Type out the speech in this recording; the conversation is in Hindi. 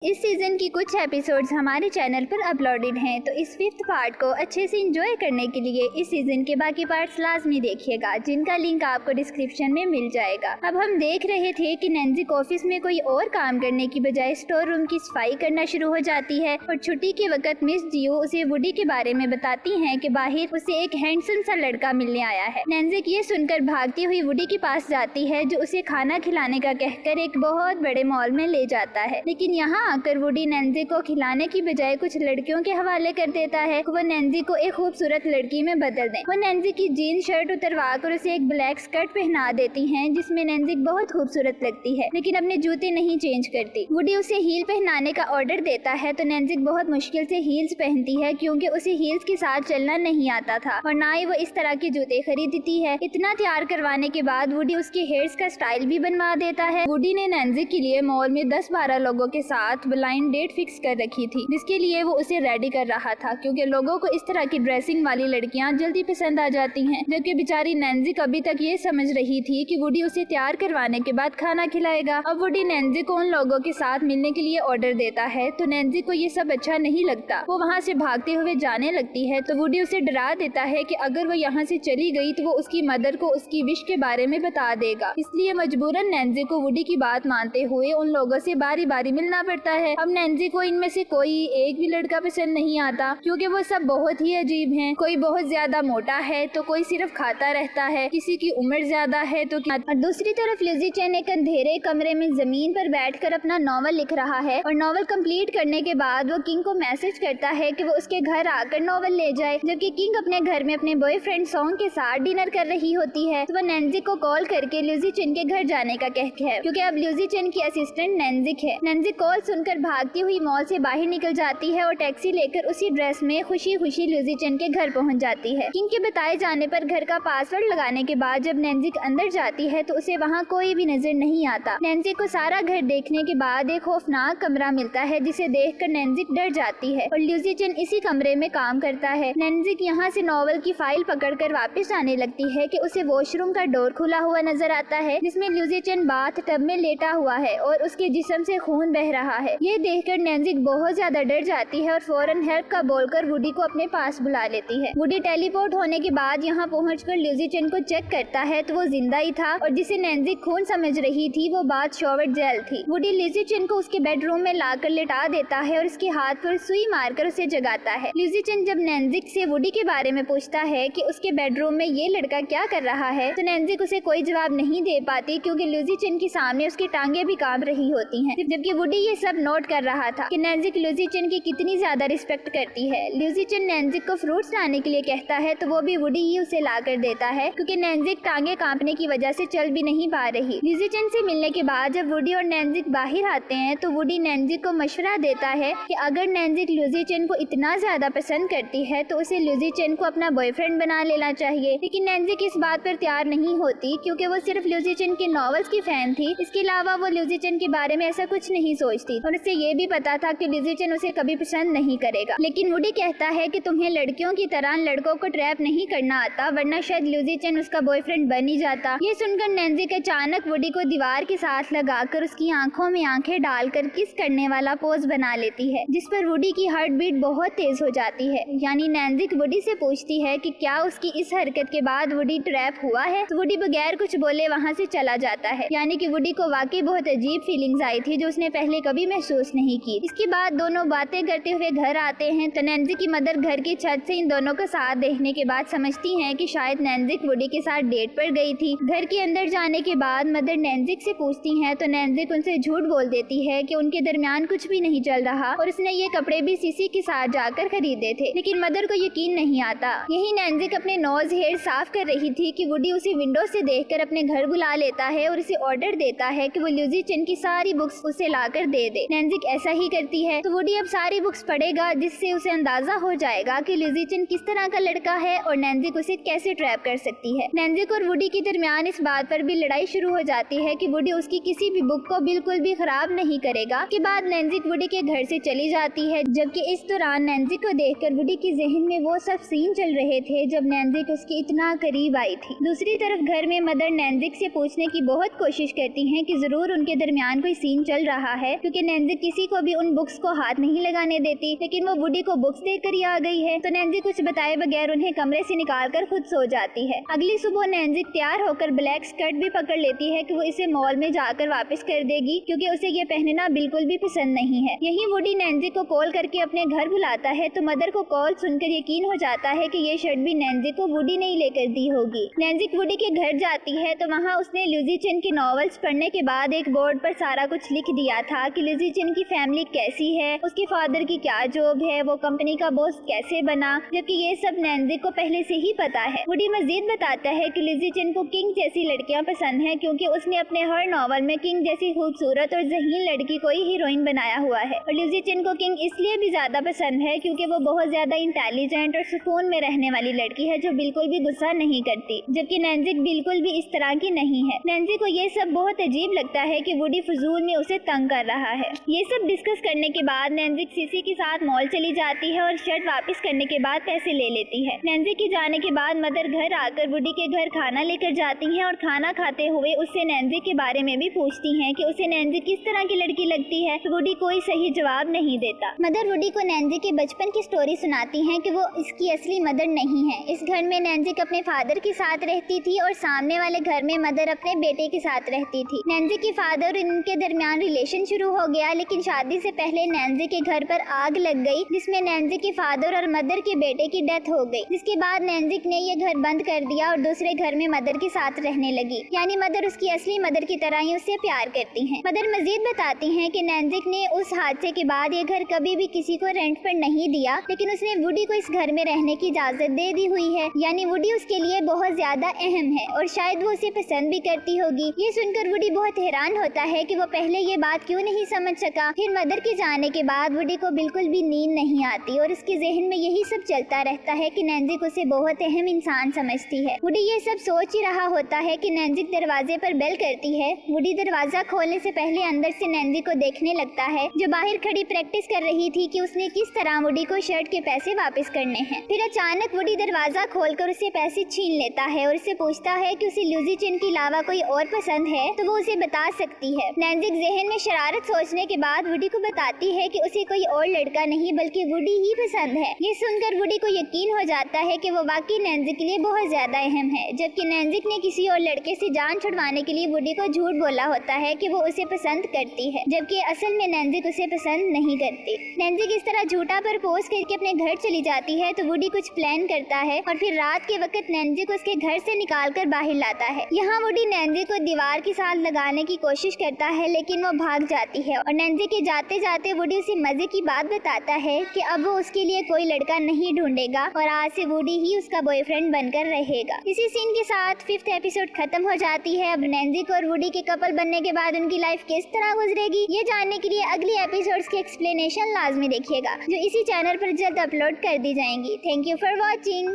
इस सीजन की कुछ एपिसोड्स हमारे चैनल पर अपलोडेड हैं, तो इस 5th पार्ट को अच्छे से एंजॉय करने के लिए इस सीजन के बाकी पार्ट्स लाजमी देखिएगा, जिनका लिंक आपको डिस्क्रिप्शन में मिल जाएगा। अब हम देख रहे थे कि नैन्जिक ऑफिस में कोई और काम करने की बजाय स्टोर रूम की सफाई करना शुरू हो जाती है और छुट्टी के वक्त मिस जियो उसे वुडी के बारे में बताती हैं कि बाहर उसे एक हैंडसम सा लड़का मिलने आया है। नैन्जिक ये सुनकर भागती हुई वुडी के पास जाती है, जो उसे खाना खिलाने का कहकर एक बहुत बड़े मॉल में ले जाता है। लेकिन यहाँ आकर वुडी नैन्जिक को खिलाने की बजाय कुछ लड़कियों के हवाले कर देता है। वो नैन्जिक को एक खूबसूरत लड़की में बदल दें। वो नैन्जिक की जीन्स शर्ट उतरवा कर उसे एक ब्लैक स्कर्ट पहना देती हैं, जिसमें नैन्जिक बहुत खूबसूरत लगती है, लेकिन अपने जूते नहीं चेंज करती। वुडी उसे हील पहनाने का ऑर्डर देता है, तो नैन्जिक बहुत मुश्किल से हील्स पहनती है, क्योंकि उसे हील्स के साथ चलना नहीं आता था और ना ही वो इस तरह के जूते खरीदती है। इतना तैयार करवाने के बाद वुडी उसके हेयर्स का स्टाइल भी बनवा देता है। वुडी ने नैन्जिक के लिए मॉल में 10-12 लोगों के साथ ब्लाइंड डेट फिक्स कर रखी थी, जिसके लिए वो उसे रेडी कर रहा था, क्योंकि लोगों को इस तरह की ड्रेसिंग वाली लड़कियां जल्दी पसंद आ जाती हैं। जबकि बेचारी नैन्जिक अभी तक ये समझ रही थी कि वुडी उसे तैयार करवाने के बाद खाना खिलाएगा। अब वुडी नैन्जिक को उन लोगों के साथ मिलने के लिए ऑर्डर देता है, तो नैन्जिक को ये सब अच्छा नहीं लगता। वो वहाँ से भागते हुए जाने लगती है, तो वुडी उसे डरा देता है कि अगर वो यहाँ से चली गई तो वो उसकी मदर को उसकी विश के बारे में बता देगा। इसलिए मजबूरन नैन्जिक को वुडी की बात मानते हुए उन लोगों से बारी बारी मिलना पड़ता है। अब नैन्जिक को इनमें से कोई एक भी लड़का पसंद नहीं आता, क्योंकि वो सब बहुत ही अजीब हैं। कोई बहुत ज्यादा मोटा है, तो कोई सिर्फ खाता रहता है, किसी की उम्र ज्यादा है तो और दूसरी तरफ लिज़ी चेन एक अंधेरे कमरे में जमीन पर बैठकर अपना नॉवल लिख रहा है और नॉवल कंप्लीट करने के बाद वो किंग को मैसेज करता है कि वो उसके घर आकर नॉवल ले जाए। जबकि किंग अपने घर में अपने बॉयफ्रेंड सॉन्ग के साथ डिनर कर रही होती है, तो वो नैन्जिक को कॉल करके लिज़ी चेन के घर जाने का कहती है, क्योंकि अब लिज़ी चेन की असिस्टेंट नैन्जिक है। नैन्जिक कॉल सुनकर भागती हुई मॉल से बाहर निकल जाती है और टैक्सी लेकर उसी ड्रेस में खुशी खुशी लिज़ी चेन के घर पहुंच जाती है। किंग के बताए जाने पर घर का पासवर्ड लगाने के बाद जब नैन्जिक अंदर जाती है तो उसे वहां कोई भी नजर नहीं आता। नैन्जिक को सारा घर देखने के बाद एक खौफनाक कमरा मिलता है, जिसे देखकर नैन्जिक डर जाती है और लिज़ी चेन इसी कमरे में काम करता है। नैन्जिक यहाँ से नॉवल की फाइल पकड़कर वापस आने लगती है कि उसे वॉशरूम का डोर खुला हुआ नजर आता है, जिसमें लिज़ी चेन बाथ टब में लेटा हुआ है और उसके जिस्म से खून बह रहा है। ये देखकर नैन्जिक बहुत ज्यादा डर जाती है और फौरन हेल्प का बोलकर वुडी को अपने पास बुला लेती है। वुडी टेलीपोर्ट होने के बाद यहाँ पहुंचकर लिज़ी चेन को चेक करता है, तो वो जिंदा ही था और जिसे नैन्जिक खून समझ रही थी वो बात शॉवर जेल थी। वुडी लिज़ी चेन को उसके बेडरूम में लाकर लेटा देता है और उसके हाथ पर सुई मारकर उसे जगाता है। लिज़ी चेन जब नैन्जिक से वुडी के बारे में पूछता है कि उसके बेडरूम में ये लड़का क्या कर रहा है, तो नैन्जिक उसे कोई जवाब नहीं दे पाती, क्योंकि लिज़ी चेन के सामने उसकी टांगे भी कांप रही होती हैं। जबकि वुडी ये सब नोट कर रहा था कि नैन्जिक लिज़ी चेन की कितनी ज्यादा रिस्पेक्ट करती है। लिज़ी चेन नैन्जिक को फ्रूट्स लाने के लिए कहता है, तो वो भी वुडी ही उसे ला कर देता है, क्योंकि नैन्जिक टांगे कांपने की वजह से चल भी नहीं पा रही। लिज़ी चेन से मिलने के बाद जब वुडी और नैन्जिक बाहर आते हैं, तो वुडी नैन्जिक को मशवरा देता है कि अगर नैन्जिक लिज़ी चेन को इतना ज्यादा पसंद करती है तो उसे लिज़ी चेन को अपना बॉयफ्रेंड बना लेना चाहिए। लेकिन नैन्जिक इस बात पर तैयार नहीं होती, क्योंकि वो सिर्फ लिज़ी चेन के नॉवेल्स की फैन थी। इसके अलावा वो लिज़ी चेन के बारे में ऐसा कुछ नहीं सोचती और उसे ये भी पता था कि लिज़ी चेन उसे कभी पसंद नहीं करेगा। लेकिन वुडी कहता है कि तुम्हें लड़कियों की तरह लड़कों को ट्रैप नहीं करना आता, वरना शायद लिज़ी चेन उसका बॉयफ्रेंड बन ही जाता। ये सुनकर नैन्जिक अचानक वुडी को दीवार के साथ लगाकर उसकी आंखों में आंखें डालकर किस करने वाला पोज बना लेती है, जिस पर वुडी की हार्ट बीट बहुत तेज हो जाती है। यानी नैन्जिक वुडी से पूछती है कि क्या उसकी इस हरकत के बाद वुडी ट्रैप हुआ है, तो वुडी बगैर कुछ बोले वहाँ से चला जाता है। यानी कि वुडी को वाकई बहुत अजीब फीलिंग्स आई थी, जो उसने पहले कभी महसूस नहीं की। इसके बाद दोनों बातें करते हुए घर आते हैं, तो नैन्जिक की मदर घर की छत से इन दोनों का साथ देखने के बाद समझती हैं कि शायद नैन्जिक वुडी के साथ डेट पर गई थी। घर के अंदर जाने के बाद मदर नैन्जिक से पूछती हैं, तो नैन्जिक उनसे झूठ बोल देती है कि उनके दरमियान कुछ भी नहीं चल रहा और उसने ये कपड़े भी सीसी के साथ जाकर खरीदे थे। लेकिन मदर को यकीन नहीं आता। यही नैन्जिक अपने नोज हेयर साफ कर रही थी कि वुडी उसे विंडो से देखकर अपने घर बुला लेता है और उसे ऑर्डर देता है कि वो लिज़ी चेन की सारी बुक्स उसे लाकर दे दे। नैन्जिक ऐसा ही करती है, तो वुडी अब सारी बुक्स पढ़ेगा, जिससे उसे अंदाजा हो जाएगा कि लिज़ी चेन किस तरह का लड़का है और नैन्जिक उसे कैसे ट्रैप कर सकती है। नैन्जिक और वुडी के दरमियान इस बात पर भी लड़ाई शुरू हो जाती है कि वुडी उसकी किसी भी बुक को बिल्कुल भी खराब नहीं करेगा। के बाद नैन्जिक वुडी के घर से चली जाती है, जबकि इस दौरान नैन्जिक को देखकर वुडी की जहन में वो सब सीन चल रहे थे जब नैन्जिक उसके इतना करीब आई थी। दूसरी तरफ घर में मदर नैन्जिक से पूछने की बहुत कोशिश करती हैं कि जरूर उनके दरमियान कोई सीन चल रहा है, क्योंकि नैन्सी किसी को भी उन बुक्स को हाथ नहीं लगाने देती, लेकिन वो वुडी को बुक्स देकर ही आ गई है। तो नैन्सी कुछ बताए बगैर उन्हें कमरे से निकालकर खुद सो जाती है। अगली सुबह नैन्सी तैयार होकर ब्लैक स्कर्ट भी पकड़ लेती है कि वो इसे मॉल में जाकर वापस कर देगी, क्योंकि उसे ये पहनना बिल्कुल भी पसंद नहीं है। यही वुडी नैन्सी को कॉल करके अपने घर बुलाता है, तो मदर को कॉल सुनकर यकीन हो जाता है कि ये शर्ट भी नैन्सी को वुडी ने ही लेकर दी होगी। नैन्सी वुडी के घर जाती है तो वहाँ उसने लुसी चेन की नॉवेल्स पढ़ने के बाद एक बोर्ड पर सारा कुछ लिख दिया था कि लुसी चेन की फैमिली कैसी है, उसके फादर की क्या जॉब है, वो कंपनी का बॉस कैसे बना, जबकि ये सब नैन्सी को पहले से ही पता है। वुडी मजीद बताता है कि लुसी चेन को किंग जैसी लड़कियां पसंद हैं, क्योंकि उसने अपने हर नॉवल में किंग जैसी खूबसूरत और ज़हीन लड़की को ही हीरोइन बनाया हुआ है। और लुसी चेन को किंग इसलिए भी ज्यादा पसंद है क्योंकि वो बहुत ज्यादा इंटेलिजेंट और सुकून में रहने वाली लड़की है, जो बिल्कुल भी गुस्सा नहीं करती, जबकि नैन्सी बिल्कुल भी इस तरह की नहीं है। नैन्सी को ये सब बहुत अजीब लगता है कि वुडी फजूल में उसे तंग कर रहा है। ये सब डिस्कस करने के बाद नैन्सी सीसी के साथ मॉल चली जाती है और शर्ट वापस करने के बाद पैसे ले लेती है। नैन्सी के जाने के बाद मदर घर आकर वुडी के घर खाना लेकर जाती हैं और खाना खाते हुए उससे नैन्सी के बारे में भी पूछती हैं कि उसे नैन्सी किस तरह की लड़की लगती है। तो वुडी कोई सही जवाब नहीं देता। मदर वुडी को नैन्सी के बचपन की स्टोरी सुनाती हैं कि वो इसकी असली मदर नहीं है। इस घर में नैन्सी अपने फादर के साथ रहती थी और सामने वाले घर में मदर अपने बेटे के साथ रहती थी। नैन्सी के फादर और इनके दरमियान रिलेशन शुरू हो गया, लेकिन शादी से पहले नैन्सी के घर पर आग लग गई, जिसमें नैन्सी के फादर और मदर के बेटे की डेथ हो गई। जिसके बाद नैन्सी ने ये घर बंद कर दिया और दूसरे घर में मदर के साथ रहने लगी। यानी मदर उसकी असली मदर की तरह ही उससे प्यार करती हैं। मदर मजीद बताती हैं कि नैन्सी ने उस हादसे के बाद ये घर कभी भी किसी को रेंट पर नहीं दिया, लेकिन उसने वुडी को इस घर में रहने की इजाजत दे दी हुई है। यानी वुडी उसके लिए बहुत ज्यादा अहम है और शायद वो उसे पसंद भी करती होगी। ये सुनकर वुडी बहुत हैरान होता है कि वो पहले ये बात क्यों नहीं समझ सका। फिर मदर के जाने के बाद वुडी को बिल्कुल भी नींद नहीं आती और उसके जहन में यही सब चलता रहता है कि नैन्सी को उसे बहुत अहम इंसान समझती है। वुडी ये सब सोच ही रहा होता है कि नैन्सी दरवाजे पर बेल करती है। वुडी दरवाजा खोलने से पहले अंदर से नैन्सी को देखने लगता है, जो बाहर खड़ी प्रैक्टिस कर रही थी कि उसने किस तरह वुडी को शर्ट के पैसे वापस करने हैं। फिर अचानक वुडी दरवाजा खोलकर उसे पैसे छीन लेता है और उससे पूछता है कि उसे लुसी चेन के अलावा कोई और पसंद है तो वो उसे बता सकती है। नैन्सी जहन में शरारत सोचने के बाद वुडी को बताती है कि उसे कोई और लड़का नहीं बल्कि वुडी ही पसंद है। ये सुनकर वुडी को यकीन हो जाता है कि वो वाकई नैन्सी के लिए बहुत ज्यादा अहम है, जबकि नैन्सी ने किसी और लड़के से जान छुड़वाने के लिए वुडी को झूठ बोला होता है कि वो उसे पसंद करती है, जबकि असल में नैन्सी उसे पसंद नहीं करती। नैन्सी किस तरह झूठा प्रपोज करके अपने घर चली जाती है तो वुडी कुछ प्लान करता है और फिर रात के वक्त नैन्सी को उसके घर से निकालकर बाहर लाता है। यहाँ वुडी नैन्सी को दीवार के साथ लगाने की कोशिश करता है, लेकिन वो भाग जाती है और नैन्सी के जाते जाते वुडी उसे मजे की बात बताता है कि अब वो उसके लिए कोई लड़का नहीं ढूंढेगा और आज से वुडी ही उसका बॉयफ्रेंड बनकर रहेगा। इसी सीन के साथ 5th एपिसोड खत्म हो जाती है। अब नैन्सी और वुडी के कपल बनने के बाद उनकी लाइफ किस तरह गुजरेगी, ये जानने के लिए अगली एपिसोड्स की एक्सप्लेनेशन लाजमी देखिएगा, जो इसी चैनल पर जल्द अपलोड कर दी जाएंगी। Thank you for watching.